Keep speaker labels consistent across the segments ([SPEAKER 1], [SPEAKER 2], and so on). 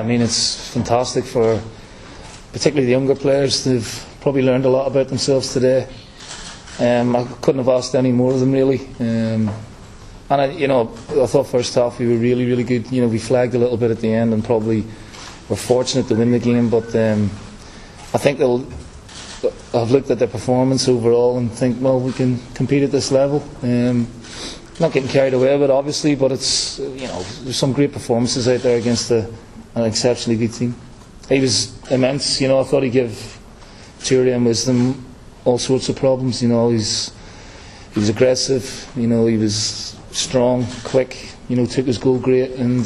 [SPEAKER 1] I mean, it's fantastic for particularly the younger players. They've probably learned a lot about themselves today. I couldn't have asked any more of them really. And I thought first half we were really, really good. We flagged a little bit at the end and probably were fortunate to win the game. But I think I've looked at their performance overall and think, well, we can compete at this level. Not getting carried away with it, obviously, but it's there's some great performances out there against an exceptionally good team. He was immense. I thought he'd give Turia and Wisdom all sorts of problems. He was aggressive. He was strong, quick. Took his goal great, and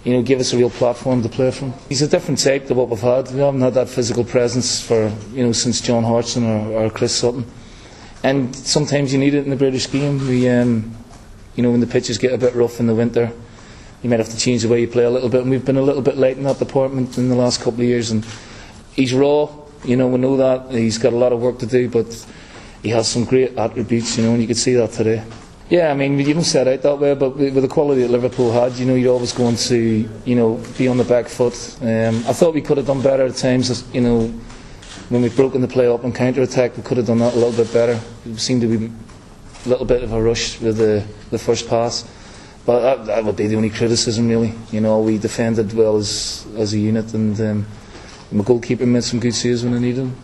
[SPEAKER 1] gave us a real platform to play from. He's a different type to what we've had. We haven't had that physical presence for since John Hartson or Chris Sutton. And sometimes you need it in the British game. When the pitches get a bit rough in the winter, you might have to change the way you play a little bit. And we've been a little bit late in that department in the last couple of years. And he's raw. We know that. He's got a lot of work to do, but he has some great attributes. And you could see that today. Yeah, I mean, you don't set out that way, but with the quality that Liverpool had, you're always going to, be on the back foot. I thought we could have done better at times. When we've broken the play up and counter-attack, we could have done that a little bit better. It seemed to be a little bit of a rush with the first pass. But that would be the only criticism, really. We defended well as a unit, and my goalkeeper made some good saves when I needed him.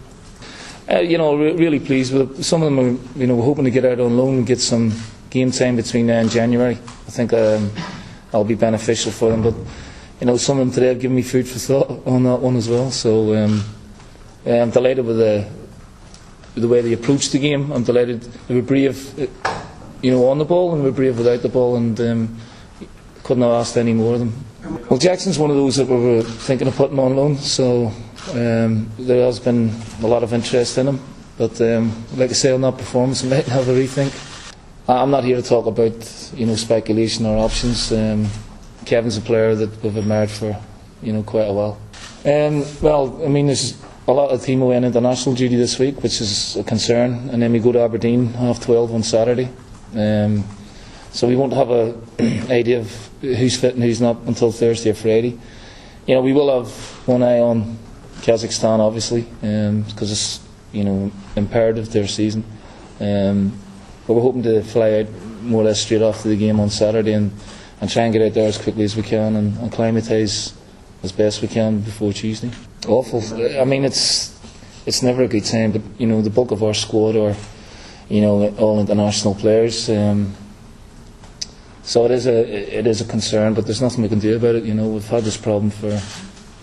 [SPEAKER 1] Really pleased with it. Some of them are, we're hoping to get out on loan and get some game time between now and January. I think that'll be beneficial for them. But some of them today have given me food for thought on that one as well. So I'm delighted with the way they approached the game. I'm delighted they were brave, on the ball, and they were brave without the ball, and couldn't have asked any more of them. Well, Jackson's one of those that we were thinking of putting on loan, so there has been a lot of interest in him. But like I say, on that performance, I might have a rethink. I'm not here to talk about speculation or options. Kevin's a player that we've admired for quite a while. Well, I mean, there's a lot of team away on international duty this week, which is a concern, and then we go to Aberdeen 12:30 on Saturday. So we won't have an idea of who's fit and who's not until Thursday or Friday. We will have one eye on Kazakhstan, obviously, because it's imperative their season. But we're hoping to fly out more or less straight after the game on Saturday and try and get out there as quickly as we can and acclimatise as best we can before Tuesday. Awful. I mean, it's never a good time, but the bulk of our squad are all international players. So it is a concern, but there's nothing we can do about it. We've had this problem for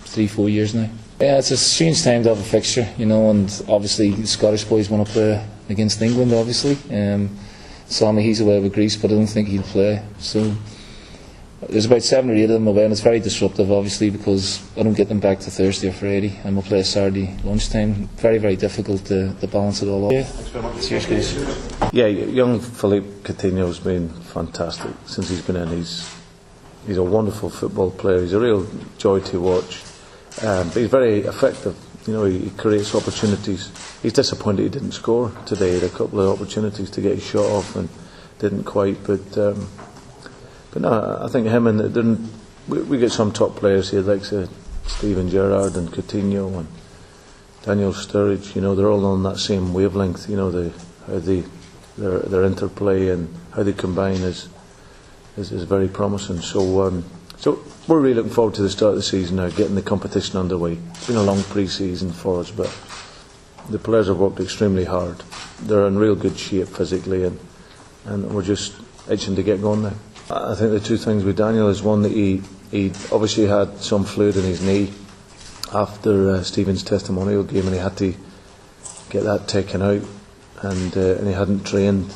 [SPEAKER 1] 3-4 years now. Yeah, it's a strange time to have a fixture, and obviously the Scottish boys want to play against England, obviously. Sammy, he's away with Greece, but I don't think he'll play. So there's about 7 or 8 of them away, and it's very disruptive, obviously, because I don't get them back to Thursday or Friday, and we'll play a Saturday lunchtime. Very, very difficult to balance it all up. Yeah. Thanks very much. Cheers, guys.
[SPEAKER 2] Yeah, young Philippe Coutinho's been fantastic since he's been in. He's a wonderful football player. He's a real joy to watch. But he's very effective. He creates opportunities. He's disappointed he didn't score today. He had a couple of opportunities to get his shot off and didn't quite. But no, I think him and we get some top players here, like Steven Gerrard and Coutinho and Daniel Sturridge. They're all on that same wavelength. How their interplay and how they combine is very promising. So we're really looking forward to the start of the season now, getting the competition underway. It's been a long pre-season for us, but the players have worked extremely hard. They're in real good shape physically, and we're just itching to get going now. I think the two things with Daniel is, one, that he obviously had some fluid in his knee after Stephen's testimonial game, and he had to get that taken out, and he hadn't trained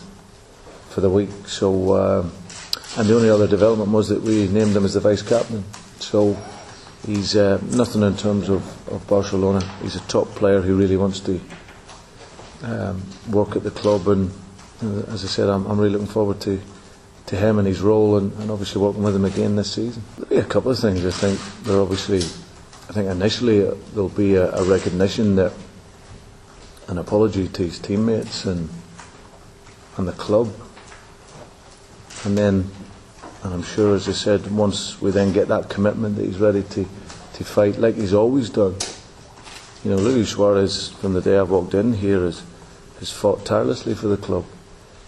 [SPEAKER 2] for the week. So and the only other development was that we named him as the vice captain. So he's nothing in terms of Barcelona. He's a top player who really wants to work at the club, and as I said, I'm really looking forward to him and his role, and obviously working with him again this season. There'll be a couple of things. I think initially there'll be a recognition, that an apology to his teammates and the club, and I'm sure, as I said, once we then get that commitment that he's ready to fight like he's always done. Luis Suarez, from the day I've walked in here, has fought tirelessly for the club.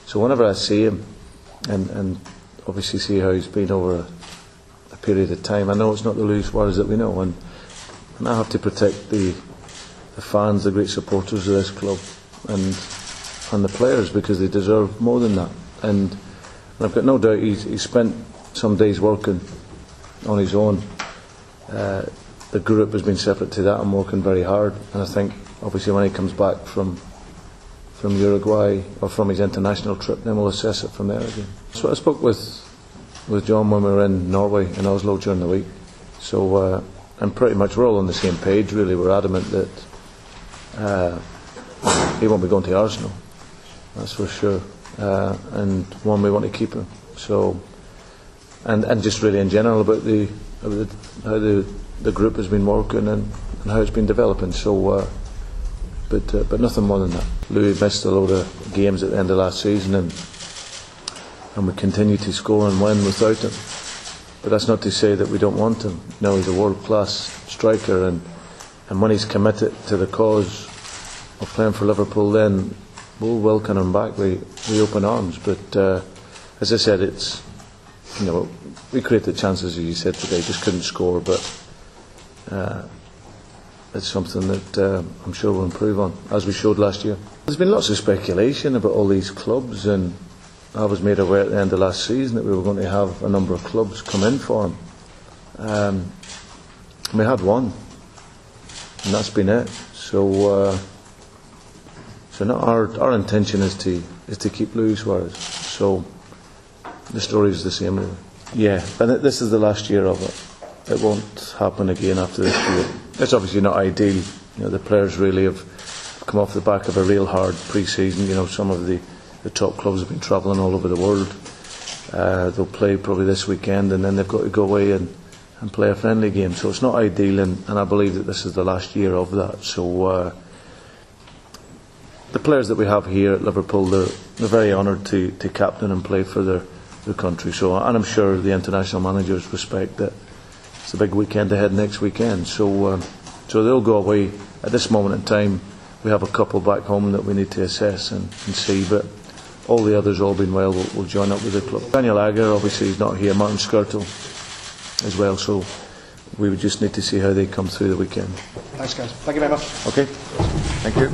[SPEAKER 2] So whenever I see him and obviously see how he's been over a period of time, I know it's not the Luis Suarez that we know, and I have to protect the fans, the great supporters of this club, and the players, because they deserve more than that. And I've got no doubt he's spent some days working on his own. The group has been separate to that and working very hard, and I think obviously when he comes back from Uruguay or from his international trip, then we'll assess it from there again. So I spoke with John when we were in Norway, in Oslo, during the week. So and pretty much we're all on the same page, really. We're adamant that he won't be going to Arsenal, that's for sure. And one, we want to keep him. So, and just really in general about how the group has been working and how it's been developing. So, but nothing more than that. Louis missed a load of games at the end of last season, and we continue to score and win without him. But that's not to say that we don't want him. He's a world-class striker, and when he's committed to the cause of playing for Liverpool, then we'll welcome him back with open arms. But as I said, it's we created chances, as you said today, just couldn't score. But it's something that I'm sure we'll improve on, as we showed last year. There's been lots of speculation about all these clubs, and I was made aware at the end of last season that we were going to have a number of clubs come in for him. We had one, and that's been it. So no, our intention is to keep Luis Suarez. So the story is the same, really. Yeah, and this is the last year of it. It won't happen again after this year. It's obviously not ideal. The players really have come off the back of a real hard pre-season. Some of the the top clubs have been travelling all over the world. They'll play probably this weekend, and then they've got to go away and play a friendly game. So it's not ideal, and I believe that this is the last year of that. So the players that we have here at Liverpool, they're very honoured to captain and play for their country. So, and I'm sure the international managers respect that it's a big weekend ahead next weekend. So they'll go away. At this moment in time, we have a couple back home that we need to assess and see, but all the others, all being well, will join up with the club. Daniel Agger, obviously he's not here. Martin Skirtle as well, so we would just need to see how they come through the weekend.
[SPEAKER 3] Thanks, guys. Thank you very much.
[SPEAKER 2] Okay, thank you.